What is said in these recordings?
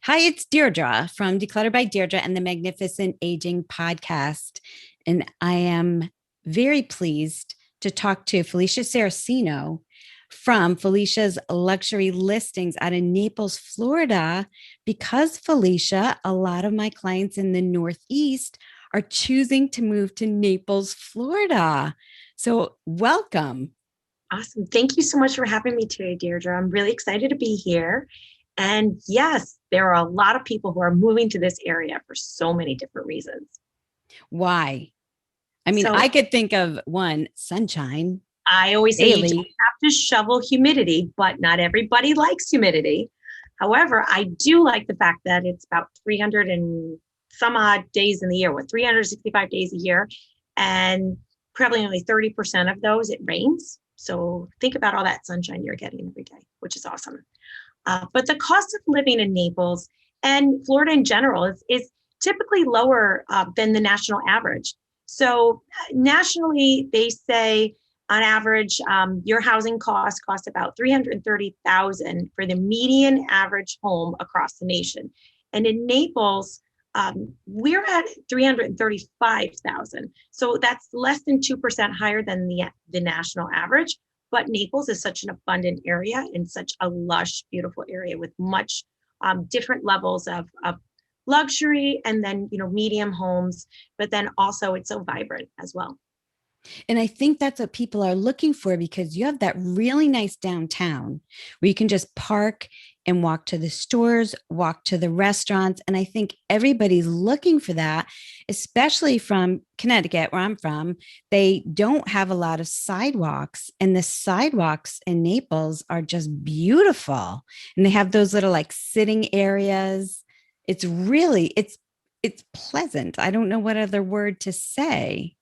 Hi, it's Deirdre from Declutter by Deirdre and the Magnificent Aging podcast. And I am very pleased to talk to Felicia Saraceno from Felicia's Luxury Listings out of Naples, Florida, because Felicia, a lot of my clients in the Northeast are choosing to move to Naples, Florida. So, welcome. Awesome. Thank you so much for having me today, Deirdre. I'm really excited to be here. And yes, there are a lot of people who are moving to this area for so many different reasons. Why? I mean, So I could think of one sunshine I always say you don't daily. have to shovel humidity, but not everybody likes humidity. However, I do like the fact that it's about 300 and some odd days in the year, with 365 days a year. And probably only 30% of those it rains. So think about all that sunshine you're getting every day, which is awesome. But the cost of living in Naples and Florida in general is typically lower than the national average. So nationally, they say on average, your housing cost about 330,000 for the median average home across the nation. And in Naples, we're at 335,000. So that's less than 2% higher than the national average. But Naples is such an abundant area and such a lush, beautiful area with much different levels of luxury and then, medium homes, but then also it's so vibrant as well. And I think that's what people are looking for because you have that really nice downtown where you can just park and walk to the stores, walk to the restaurants. And I think everybody's looking for that, especially from Connecticut, where I'm from. They don't have a lot of sidewalks, and the sidewalks in Naples are just beautiful. And they have those little like sitting areas. It's pleasant. I don't know what other word to say.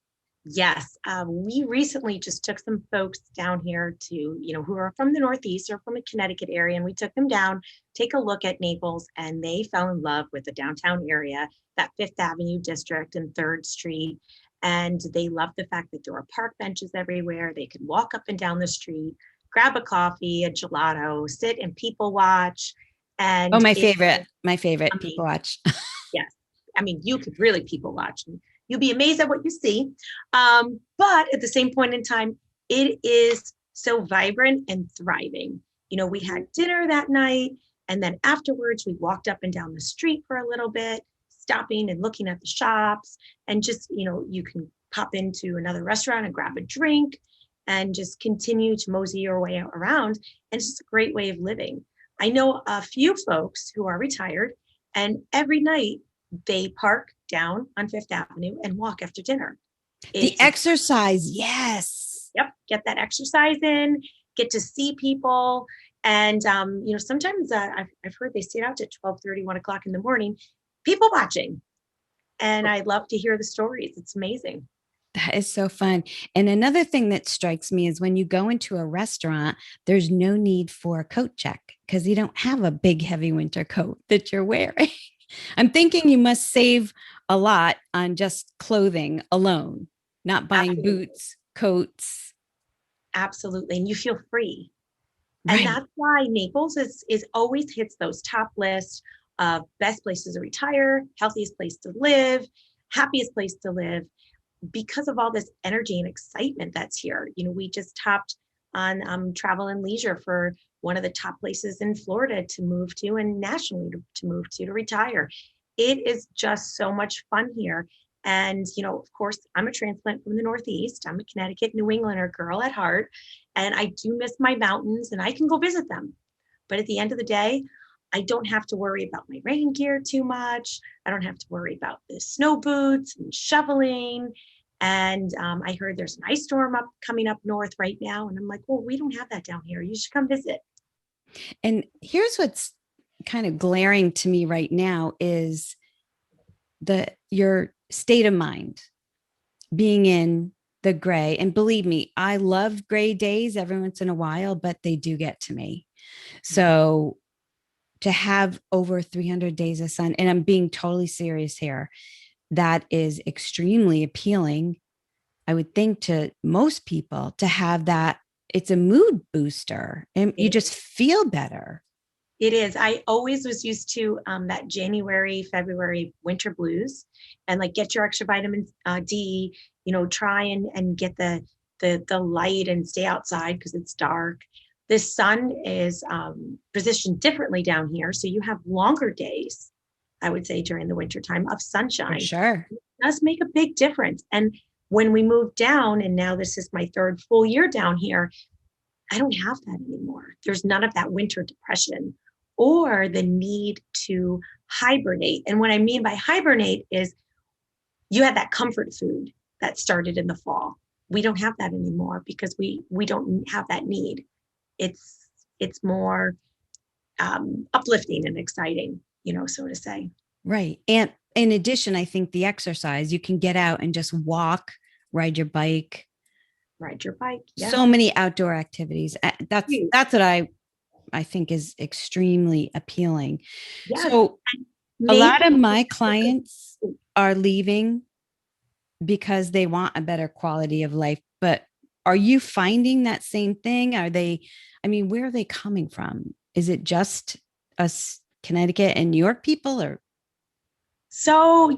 Yes, we recently just took some folks down here to, who are from the Northeast or from the Connecticut area, and we took them down, take a look at Naples, and they fell in love with the downtown area, that Fifth Avenue district and Third Street. And they loved the fact that there were park benches everywhere. They could walk up and down the street, grab a coffee, a gelato, sit and people watch. Oh, And it was my favorite people amazing. watch. Yes. I mean, you could really people watch. You'll be amazed at what you see. But at the same point in time, it is so vibrant and thriving. We had dinner that night, and then afterwards, we walked up and down the street for a little bit, stopping and looking at the shops. And just, you can pop into another restaurant and grab a drink and just continue to mosey your way around. And it's just a great way of living. I know a few folks who are retired, and every night they park down on Fifth Avenue and walk after dinner. The It's a exercise, yes. Yep, get that exercise in, get to see people. And sometimes I've heard they stay out to 12:30, 1 o'clock in the morning, people watching. And I love to hear the stories. It's amazing. That is so fun. And another thing that strikes me is when you go into a restaurant, there's no need for a coat check because you don't have a big, heavy winter coat that you're wearing. I'm thinking you must save a lot on just clothing alone, not buying Absolutely. boots, coats. Absolutely. And you feel free. And Right. that's why Naples is always hits those top lists of best places to retire, healthiest place to live, happiest place to live, because of all this energy and excitement that's here. We just topped on travel and leisure for one of the top places in Florida to move to and nationally to move to retire. It is just so much fun here. And, of course, I'm a transplant from the Northeast. I'm a Connecticut, New Englander girl at heart. And I do miss my mountains and I can go visit them. But at the end of the day, I don't have to worry about my rain gear too much. I don't have to worry about the snow boots and shoveling. And I heard there's an ice storm coming up north right now. And I'm like, well, we don't have that down here. You should come visit. And here's what's kind of glaring to me right now is the your state of mind being in the gray. And believe me, I love gray days every once in a while, but they do get to me. So to have over 300 days of sun, and I'm being totally serious here, that is extremely appealing. I would think to most people to have that. It's a mood booster and you It just feel better. It is. I always was used to that January, February winter blues, and like get your extra vitamin D. Try and get the light and stay outside because it's dark. The sun is positioned differently down here, so you have longer days. I would say during the winter time of For sunshine. sure. It does make a big difference. And when we moved down, and now this is my third full year down here, I don't have that anymore. There's none of that winter depression or the need to hibernate. And what I mean by hibernate is you had that comfort food that started in the fall. We don't have that anymore because we don't have that need. It's more uplifting and exciting, so to say. Right. And in addition, I think the exercise, you can get out and just walk, ride your bike, Ride your bike. Yeah. so many outdoor activities. That's Huge. that's what I think is extremely appealing. Yes. So a lot of Naples. my clients are leaving because they want a better quality of life, but are you finding that same thing? I mean, where are they coming from? Is it just us Connecticut and New York people or? So,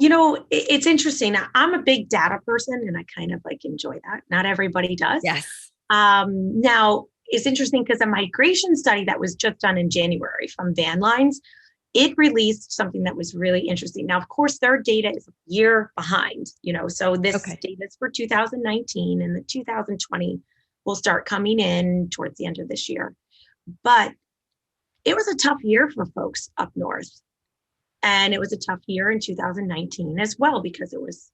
it's interesting. I'm a big data person and I kind of like enjoy that. Not everybody does. Yes. Now, it's interesting because a migration study that was just done in January from Van Lines, it released something that was really interesting. Now, of course, their data is a year behind, so this Okay. data is for 2019 and the 2020 will start coming in towards the end of this year. But it was a tough year for folks up north. And it was a tough year in 2019 as well, because it was,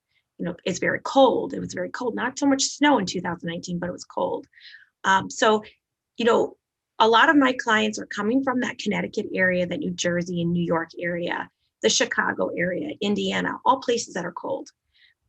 it's very cold. It was very cold, not so much snow in 2019, but it was cold. So, a lot of my clients are coming from that Connecticut area, the New Jersey and New York area, the Chicago area, Indiana, all places that are cold.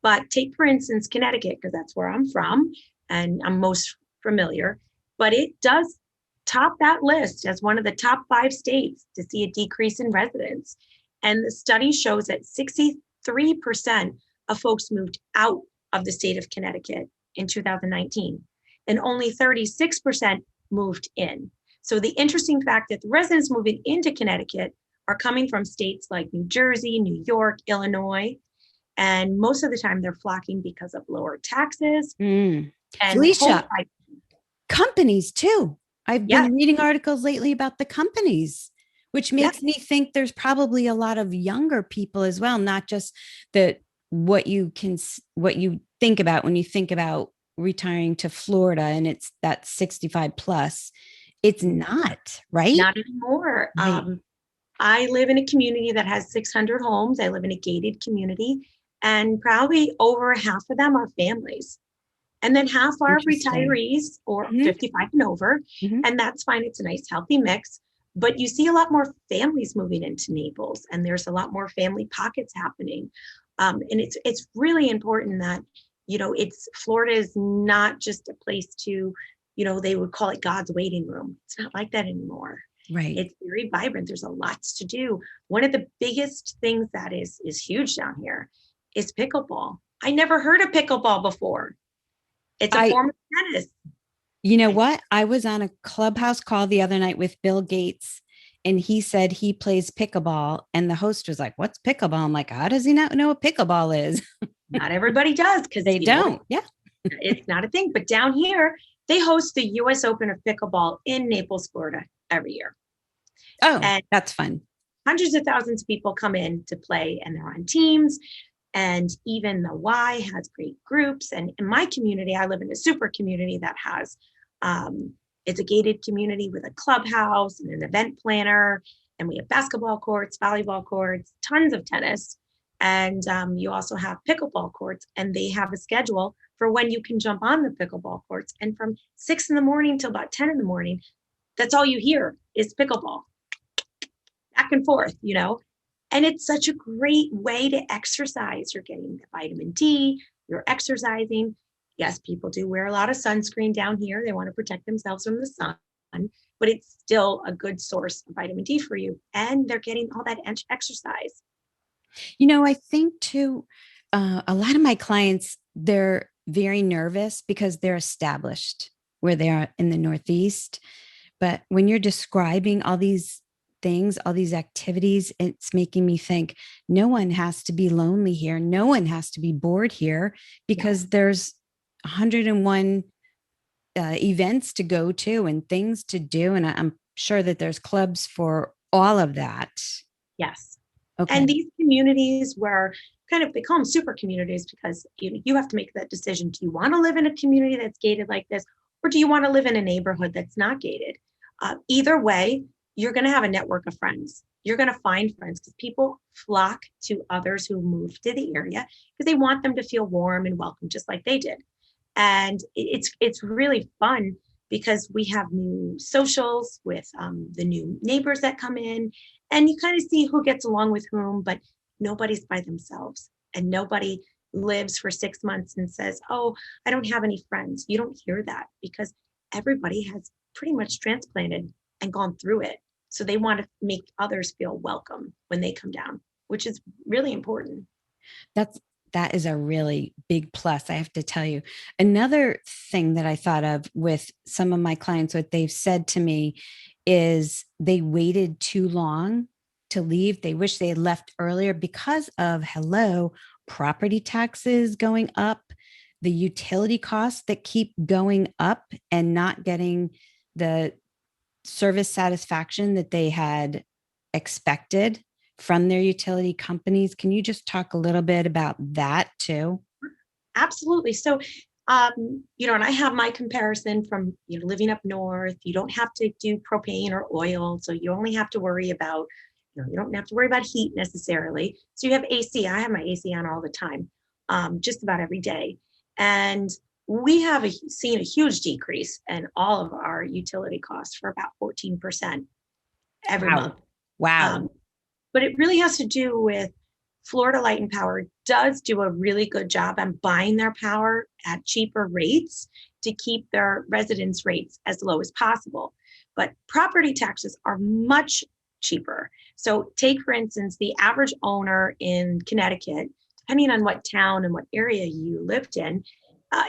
But take, for instance, Connecticut, because that's where I'm from and I'm most familiar, but it does top that list as one of the top 5 states to see a decrease in residents. And the study shows that 63% of folks moved out of the state of Connecticut in 2019, and only 36% moved in. So the interesting fact that the residents moving into Connecticut are coming from states like New Jersey, New York, Illinois, and most of the time they're flocking because of lower taxes and home Felicia, prices. companies too. I've Yes, been reading articles lately about the companies, which yes, makes me think there's probably a lot of younger people as well, not just the what you think about when you think about retiring to Florida and it's that 65 plus. It's not, right? not anymore. Right. I live in a community that has 600 homes. I live in a gated community, and probably over half of them are families. And then half are Interesting. retirees or Mhm, 55 and over. mhm. And that's fine. It's a nice, healthy mix. But you see a lot more families moving into Naples, and there's a lot more family pockets happening. And it's really important that, it's Florida is not just a place to, they would call it God's waiting room. It's not like that anymore. Right. It's very vibrant. There's a lot to do. One of the biggest things that is huge down here is pickleball. I never heard of pickleball before. It's a I form of tennis. You know what? I was on a clubhouse call the other night with Bill Gates, and he said he plays pickleball. And the host was like, "What's pickleball?" I'm like, "How does he not know what pickleball is?" Not everybody does because They don't. Yeah. it's not a thing. But down here, they host the U.S. Open of pickleball in Naples, Florida, every year, Oh, and that's fun. hundreds of thousands of people come in to play, and they're on teams. And even the Y has great groups. And in my community, I live in a super community that has, it's a gated community with a clubhouse and an event planner. And we have basketball courts, volleyball courts, tons of tennis. And you also have pickleball courts, and they have a schedule for when you can jump on the pickleball courts. And from 6 in the morning till about 10 in the morning, that's all you hear is pickleball back and forth. And it's such a great way to exercise. You're getting the vitamin D, you're exercising. Yes, people do wear a lot of sunscreen down here. They want to protect themselves from the sun, but it's still a good source of vitamin D for you. And they're getting all that exercise. I think too, a lot of my clients, they're very nervous because they're established where they are in the Northeast. But when you're describing all these things, all these activities. It's making me think no one has to be lonely here. No one has to be bored here Yes. because there's 101 events to go to and things to do. And I'm sure that there's clubs for all of that. Yes. And Okay. these communities were kind of, they call them super communities because you have to make that decision. Do you want to live in a community that's gated like this? Or do you want to live in a neighborhood that's not gated? Either way, you're going to have a network of friends. You're going to find friends because people flock to others who move to the area because they want them to feel warm and welcome, just like they did. And it's really fun because we have new socials with the new neighbors that come in, and you kind of see who gets along with whom, but nobody's by themselves, and nobody lives for 6 months and says, oh, I don't have any friends. You don't hear that because everybody has pretty much transplanted and gone through it, so they want to make others feel welcome when they come down, which is really important. That's that is a really big plus, I have to tell you. Another thing that I thought of with some of my clients, what they've said to me is they waited too long to leave. They wish they had left earlier because of hello, property taxes going up, the utility costs that keep going up and not getting the service satisfaction that they had expected from their utility companies. Can you just talk a little bit about that too? Absolutely. So, and I have my comparison from, living up north. You don't have to do propane or oil. So you only have to worry about, you don't have to worry about heat necessarily. So you have AC. I have my AC on all the time, just about every day. And we have seen a huge decrease in all of our utility costs for about 14% every month. Wow. Wow. Um, but it really has to do with Florida Light and Power does do a really good job on buying their power at cheaper rates to keep their residents' rates as low as possible. But property taxes are much cheaper. So take, for instance, the average owner in Connecticut, depending on what town and what area you lived in,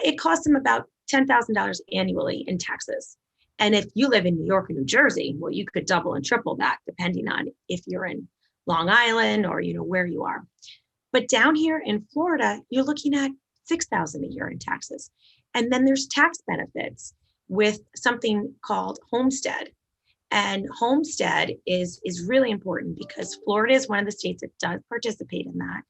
it costs them about $10,000 annually in taxes. And if you live in New York or New Jersey, well, you could double and triple that depending on if you're in Long Island or where you are. But down here in Florida, you're looking at $6,000 a year in taxes. And then there's tax benefits with something called homestead. And homestead is really important because Florida is one of the states that does participate in that.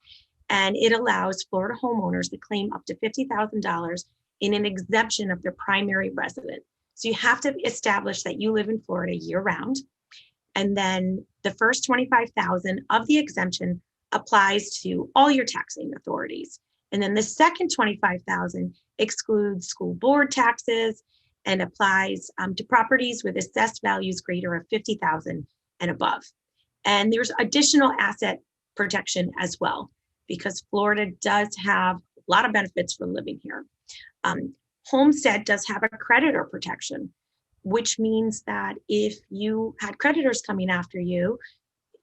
And it allows Florida homeowners to claim up to $50,000 in an exemption of their primary residence. So you have to establish that you live in Florida year round. And then the first 25,000 of the exemption applies to all your taxing authorities. And then the second 25,000 excludes school board taxes and applies to properties with assessed values greater of 50,000 and above. And there's additional asset protection as well, because Florida does have a lot of benefits for living here. Homestead does have a creditor protection, which means that if you had creditors coming after you,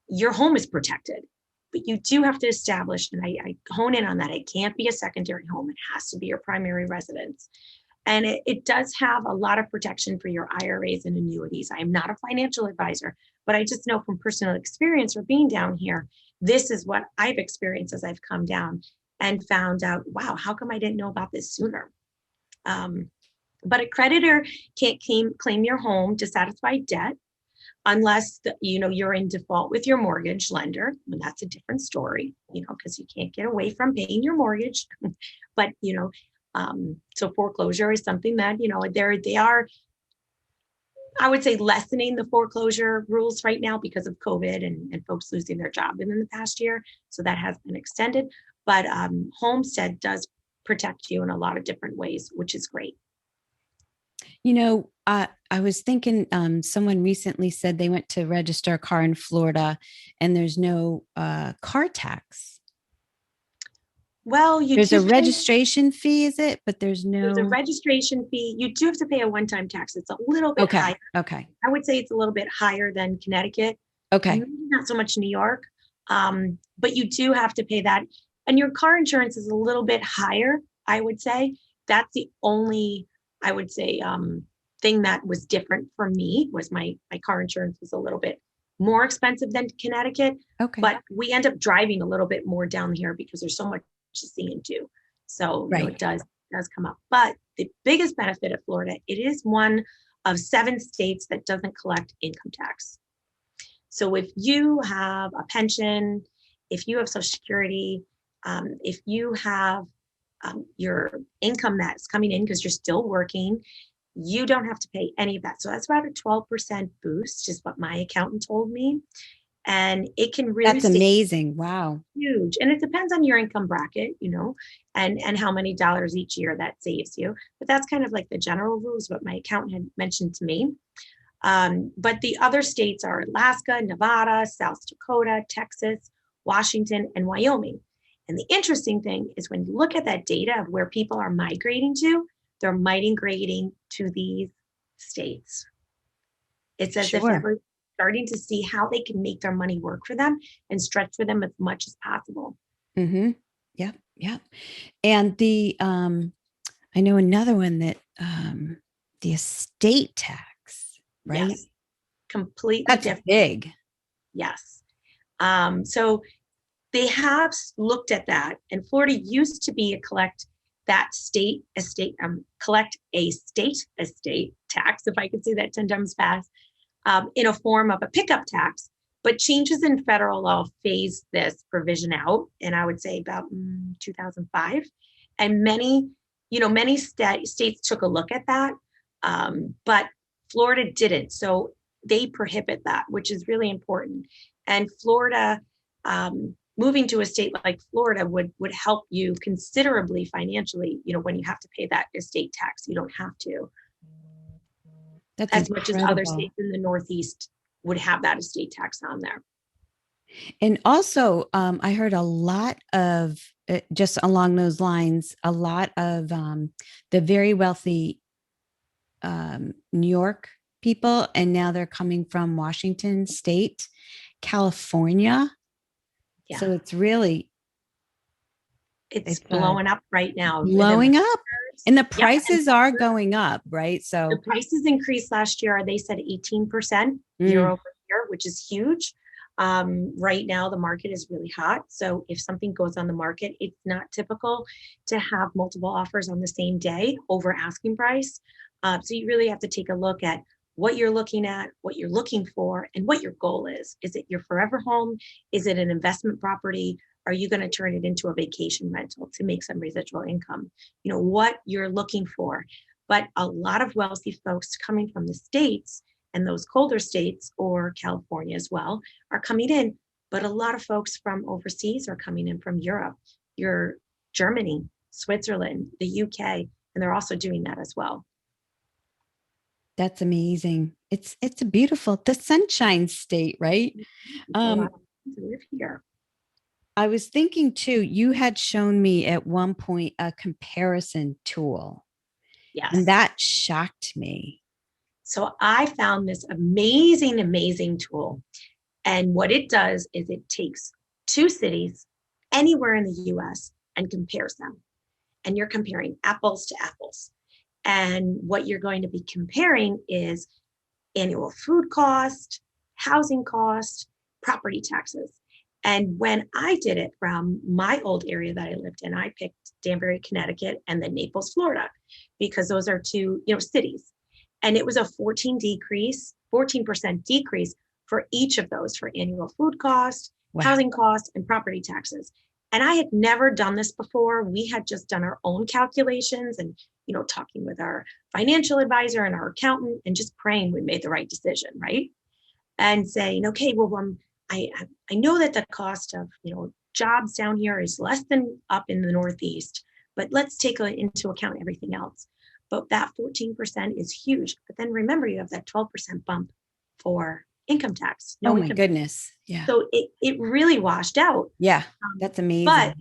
your home is protected. But you do have to establish, and I hone in on that, it can't be a secondary home. It has to be your primary residence. And it does have a lot of protection for your IRAs and annuities. I am not a financial advisor, but I just know from personal experience for being down here, this is what I've experienced as I've come down and found out, wow, how come I didn't know about this sooner? But a creditor can't claim your home to satisfy debt unless you're in default with your mortgage lender. And that's a different story, because you can't get away from paying your mortgage. But so foreclosure is something that they are, I would say, lessening the foreclosure rules right now because of COVID and folks losing their job in the past year. So that has been extended. But Homestead does protect you in a lot of different ways, which is great. I was thinking someone recently said they went to register a car in Florida and there's no car tax. Well, There's a registration fee, is it? But there's a no. registration fee. You do have to pay a one-time tax. It's a little bit Okay. higher. Okay. I would say it's a little bit higher than Connecticut. Okay. Maybe not so much New York, but you do have to pay that. And your car insurance is a little bit higher, I would say. That's the only, I would say, thing that was different for me was my car insurance was a little bit more expensive than Connecticut, Okay. but we end up driving a little bit more down here because there's so much to see and do. So, it Right. does come up. But the biggest benefit of Florida, it is one of 7 states that doesn't collect income tax. So if you have a pension, if you have Social Security, if you have your income that's coming in because you're still working, you don't have to pay any of that. So that's about a 12% boost, is what my accountant told me. And it can really That's save amazing. Wow. huge. And it depends on your income bracket, and how many dollars each year that saves you. But that's kind of like the general rules, what my accountant had mentioned to me. But the other states are Alaska, Nevada, South Dakota, Texas, Washington, and Wyoming. And the interesting thing is when you look at that data of where people are migrating to, they're migrating to these states. It's as if Sure. they're starting to see how they can make their money work for them and stretch for them as much as possible. Mm-hmm. Yep. Yep. And I know another one that the estate tax, right? Yes, completely That's different. big. Yes. So they have looked at that, and Florida used to be collect a state estate tax, if I could say that 10 times fast, in a form of a pickup tax. But changes in federal law phased this provision out, and I would say about 2005. And many states took a look at that, but Florida didn't. So they prohibit that, which is really important. And Florida, moving to a state like Florida would help you considerably financially. When you have to pay that estate tax, you don't have to, That's as much as other incredible. states in the Northeast would have that estate tax on there. And also, I heard a lot of just along those lines, a lot of the very wealthy New York people, and now they're coming from Washington State, California. Yeah, So it's really it's it's blowing up right now. Within the blowing up, and the Yep, and prices are going up, right? the So, prices increased last year. They said 18% year mm, over year, which is huge. Right now, the market is really hot. So if something goes on the market, it's not typical to have multiple offers on the same day over asking price. So you really have to take a look at what you're looking at, what you're looking for, and what your goal is. Is it your forever home? Is it an investment property? Are you going to turn it into a vacation rental to make some residual income? What you're looking for. But a lot of wealthy folks coming from the States and those colder states, or California as well, are coming in. But a lot of folks from overseas are coming in from Europe, your Germany, Switzerland, the UK, and they're also doing that as well. that's amazing. It's a beautiful, the Sunshine State, right? It's a lot Um, of fun to live here. I was thinking too, you had shown me at one point a comparison tool, and Yes. that shocked me. So I found this amazing, amazing tool. And what it does is it takes 2 cities anywhere in the US and compares them. And you're comparing apples to apples. And what you're going to be comparing is annual food cost, housing cost, property taxes. And when I did it from my old area that I lived in, I picked Danbury, Connecticut, and then Naples, Florida, because those are 2, cities. And it was a 14% decrease for each of those for annual food cost, Wow. housing cost, and property taxes. And I had never done this before. We had just done our own calculations and, talking with our financial advisor and our accountant and just praying we made the right decision, right? And saying, okay, well, I know that the cost of, jobs down here is less than up in the Northeast, but let's take into account everything else. But that 14% is huge. But then remember, you have that 12% bump for income tax, Oh no my income. goodness. Yeah. So it really washed out. Yeah. That's But amazing.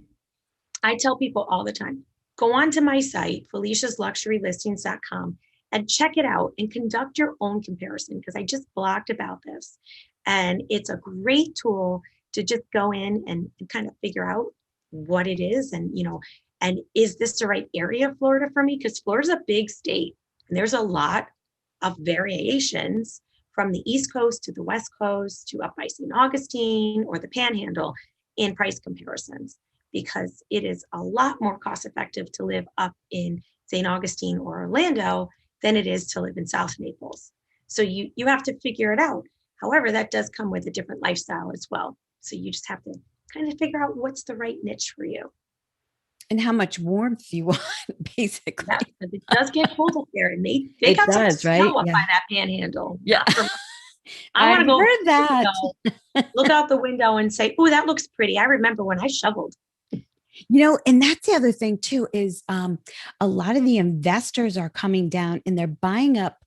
I tell people all the time, go onto my site, Felicia'sLuxuryListings.com, and check it out and conduct your own comparison, because I just blogged about this. And it's a great tool to just go in and kind of figure out what it is, and is this the right area of Florida for me? Because Florida's a big state and there's a lot of variations from the East Coast to the West Coast to up by St. Augustine or the Panhandle in price comparisons, because it is a lot more cost effective to live up in St. Augustine or Orlando than it is to live in South Naples. So you have to figure it out. However, that does come with a different lifestyle as well. So you just have to kind of figure out what's the right niche for you. And how much warmth you want, basically. Yeah, because it does get cold up there, and they It got some does, snow right? up Yeah. by that Panhandle. Yeah. I want I've to go heard that. look out the window and say, "Oh, that looks pretty." I remember when I shoveled. And that's the other thing too, is a lot of the investors are coming down and they're buying up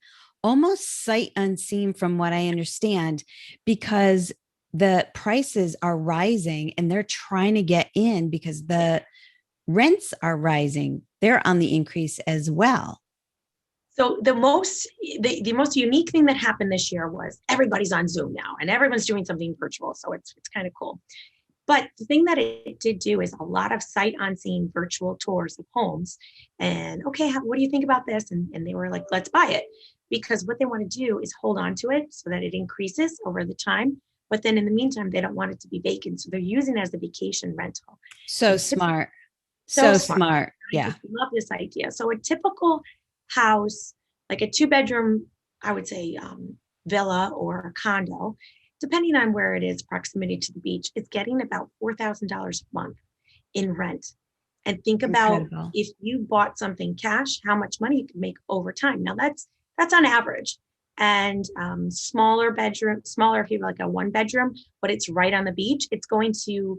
almost sight unseen, from what I understand, because the prices are rising and they're trying to get in because the rents are rising. They're on the increase as well. So the most unique thing that happened this year was everybody's on Zoom now, and everyone's doing something virtual. So it's kind of cool. But the thing that it did do is a lot of sight unseen virtual tours of homes. And okay, what do you think about this? And they were like, let's buy it. Because what they want to do is hold on to it so that it increases over the time. But then in the meantime, they don't want it to be vacant. So they're using it as a vacation rental. So smart. So So smart. smart. I Yeah. just love this idea. So a typical house, like a 2-bedroom, I would say villa or condo, depending on where it is, proximity to the beach, is getting about $4,000 a month in rent. And think about Incredible. if you bought something cash, how much money you could make over time. Now that's on average. And smaller if you have like a 1-bedroom, but it's right on the beach, it's going to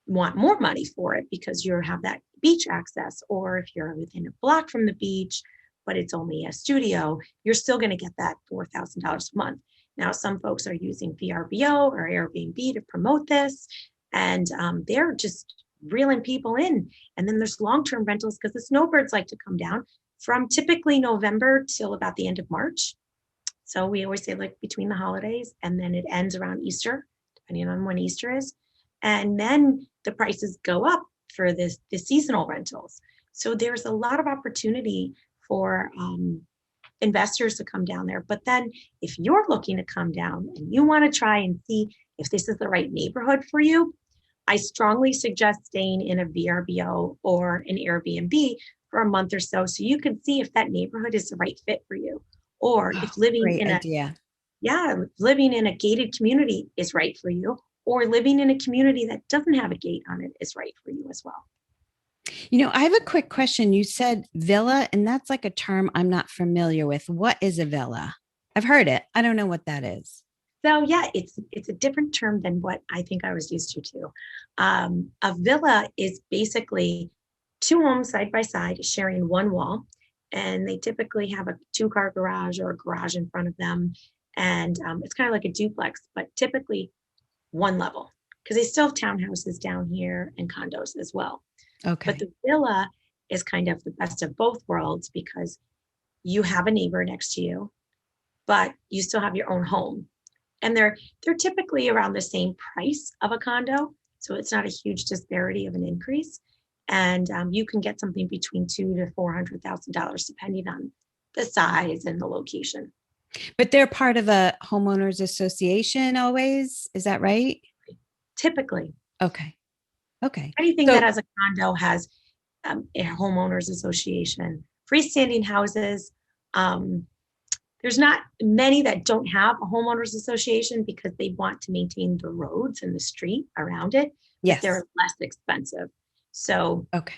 want more money for it because you have that beach access. Or if you're within a block from the beach, but it's only a studio, you're still going to get that $4,000 a month. Now, some folks are using VRBO or Airbnb to promote this, and they're just reeling people in. And then there's long-term rentals because the snowbirds like to come down from typically November till about the end of March. So we always say like between the holidays, and then it ends around Easter, depending on when Easter is. And then the prices go up for the seasonal rentals. So there's a lot of opportunity for investors to come down there. But then if you're looking to come down and you want to try and see if this is the right neighborhood for you, I strongly suggest staying in a VRBO or an Airbnb for a month or so you can see if that neighborhood is the right fit for you. Or if living Great in idea. living in a gated community is right for you, or living in a community that doesn't have a gate on it is right for you as well. I have a quick question. You said villa, and that's like a term I'm not familiar with. What is a villa? I've heard it. I don't know what that is. So yeah, it's a different term than what I think I was used to too. A villa is basically 2 homes side by side sharing one wall, and they typically have a 2-car garage or a garage in front of them, and it's kind of like a duplex, but typically one level because they still have townhouses down here and condos as well. But Okay. the villa is kind of the best of both worlds because you have a neighbor next to you, but you still have your own home. And they're typically around the same price of a condo. So it's not a huge disparity of an increase. And you can get something between $200,000 to $400,000 depending on the size and the location. But they're part of a homeowners association always. Is that right? Typically, Okay. Okay. anything that So, has a condo has a homeowners association. Freestanding houses, there's not many that don't have a homeowners association because they want to maintain the roads and the street around it, but yes. they're less expensive. So Okay.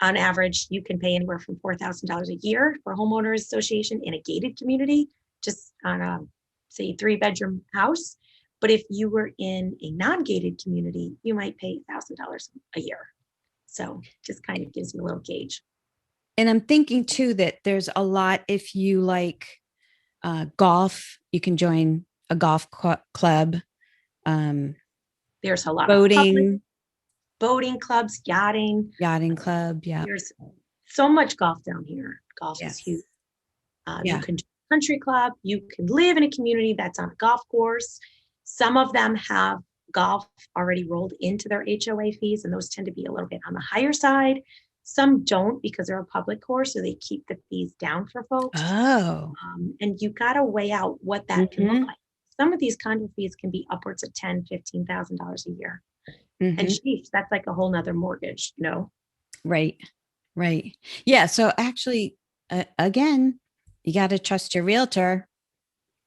on average, you can pay anywhere from $4,000 a year for a homeowners association in a gated community, just on a, say, 3-bedroom house. But if you were in a non-gated community, you might pay $1,000 a year. So just kind of gives you a little gauge. And I'm thinking too that there's a lot, if you like golf, you can join a golf club, There's a lot of public boating, boating clubs, yachting. yachting club. Yeah. There's so much golf down here. Golf is huge. Yes. You Yeah. can join a country club. You can live in a community that's on a golf course. Some of them have golf already rolled into their HOA fees, and those tend to be a little bit on the higher side. Some don't because they're a public course, so they keep the fees down for folks. Oh. And you got to weigh out what that can look Mm-hmm. like. Some of these condo fees can be upwards of $10,000, $15,000 a year. And Mm-hmm. geez, that's like a whole nother mortgage, you know? Right. Right. Yeah. So actually, again, you got to trust your realtor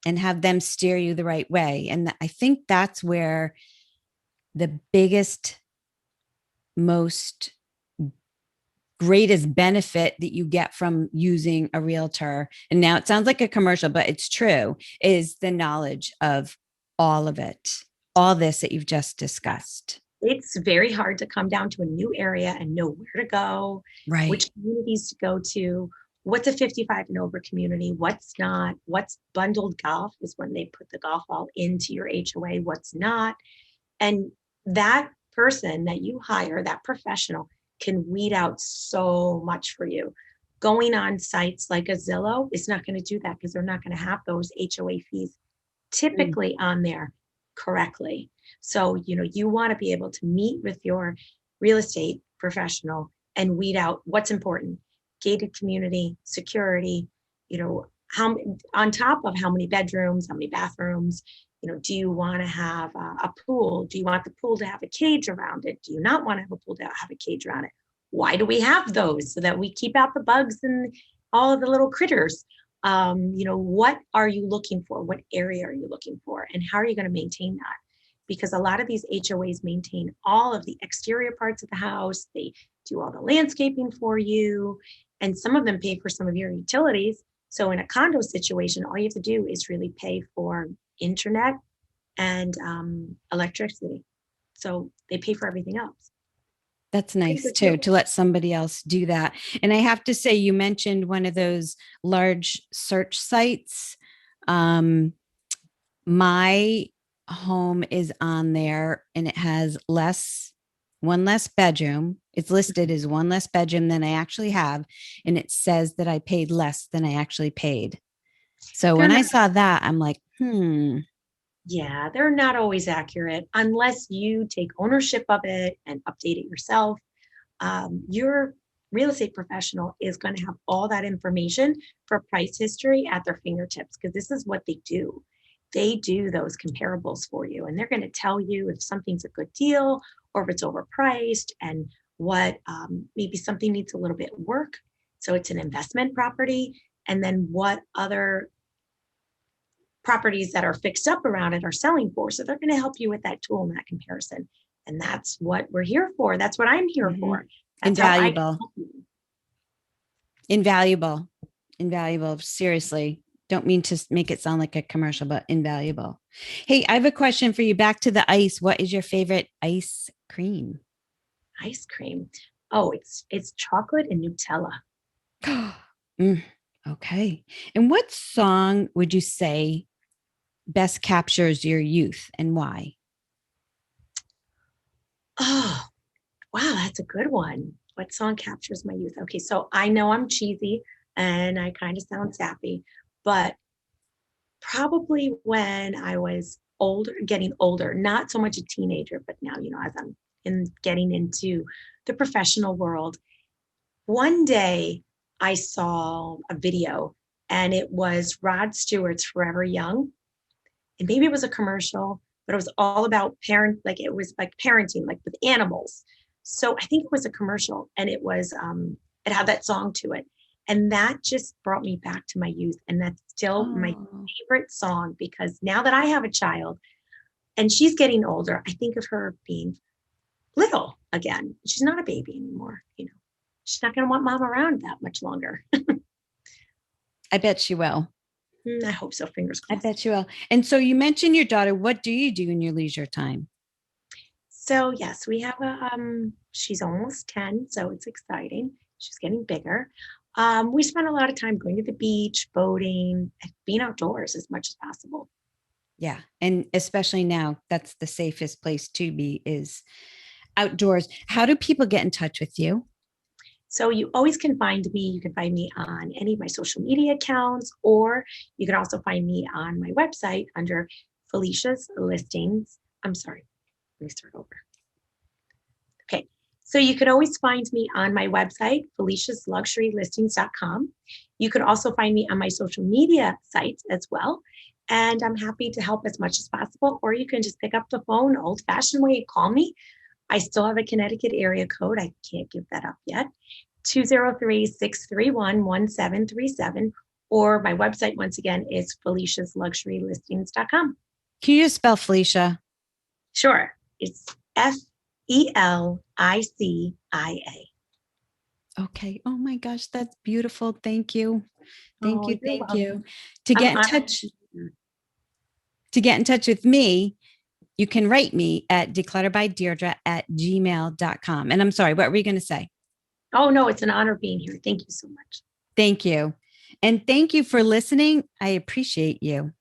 and have them steer you the right way. And I think that's where the biggest, most greatest benefit that you get from using a realtor, and now it sounds like a commercial, but it's true, is the knowledge of all of it, all this that you've just discussed. It's very hard to come down to a new area and know where to go, Right. which communities to go to, what's a 55 and over community, what's not, what's bundled golf is when they put the golf ball into your HOA, what's not. And that person that you hire, that professional, can weed out so much for you. Going on sites like a Zillow is not going to do that because they're not going to have those HOA fees Mm. typically on there correctly. So, you want to be able to meet with your real estate professional and weed out what's important: gated community, security, how on top of how many bedrooms, how many bathrooms, do you want to have a pool? Do you want the pool to have a cage around it? Do you not want to have a pool to have a cage around it? Why do we have those? So that we keep out the bugs and all of the little critters. What are you looking for? What area are you looking for? And how are you going to maintain that? Because a lot of these HOAs maintain all of the exterior parts of the house. They do all the landscaping for you. And some of them pay for some of your utilities. So in a condo situation, all you have to do is really pay for internet and electricity. So they pay for everything else. That's Pretty nice good too, deal. to let somebody else do that. And I have to say, you mentioned one of those large search sites. Um, my home is on there and it has one less bedroom. It's listed as one less bedroom than I actually have. And it says that I paid less than I actually paid. So They're when I not, saw that, I'm like, yeah, they're not always accurate unless you take ownership of it and update it yourself. Your real estate professional is going to have all that information for price history at their fingertips because this is what they do. They do those comparables for you, and they're going to tell you if something's a good deal or if it's overpriced and what maybe something needs a little bit of work. So it's an investment property, and then what other properties that are fixed up around it are selling for. So they're going to help you with that tool and that comparison. And that's what we're here for. That's what I'm here mhm. for. That's how I can Invaluable, help you. invaluable, invaluable. Seriously. Don't mean to make it sound like a commercial, but invaluable. Hey, I have a question for you. Back to the ice. What is your favorite ice cream? Ice cream. Oh, it's chocolate and Nutella. Mm, okay. And what song would you say best captures your youth and why? Oh, wow, that's a good one. What song captures my youth? Okay, so I know I'm cheesy and I kind of sound sappy, but probably when I was older, getting older, not so much a teenager, but now, as I'm getting into the professional world, one day I saw a video and it was Rod Stewart's Forever Young. And maybe it was a commercial, but it was all about like it was like parenting, like with animals. So I think it was a commercial and it had that song to it. And that just brought me back to my youth. And that's still my Oh, favorite song because now that I have a child and she's getting older, I think of her being little again. She's not a baby anymore. She's not going to want mom around that much longer. I bet she will. I hope so. Fingers I crossed. bet you will. And so you mentioned your daughter. What do you do in your leisure time? So yes, we have she's almost 10, so it's exciting. She's getting bigger. We spend a lot of time going to the beach, boating, and being outdoors as much as possible. Yeah. And especially now, that's the safest place to be is outdoors. How do people get in touch with you? So you always can find me. You can find me on any of my social media accounts, or you can also find me on my website under Felicia's listings. I'm sorry, let me start over. Okay. So you can always find me on my website, Felicia'sLuxuryListings.com. You can also find me on my social media sites as well. And I'm happy to help as much as possible. Or you can just pick up the phone, old fashioned way, call me. I still have a Connecticut area code. I can't give that up yet. 203-631-1737. Or my website, once again, is Felicia'sLuxuryListings.com. Can you just spell Felicia? Sure. It's FELICIA. Okay. Oh my gosh, that's beautiful. Thank you. Thank Oh, you. you're Thank welcome. you. To I'm get in honored. touch, to get in touch with me, you can write me at declutterbydeirdre@gmail.com. And I'm sorry, what were you going to say? Oh, no, it's an honor being here. Thank you so much. Thank you. And thank you for listening. I appreciate you.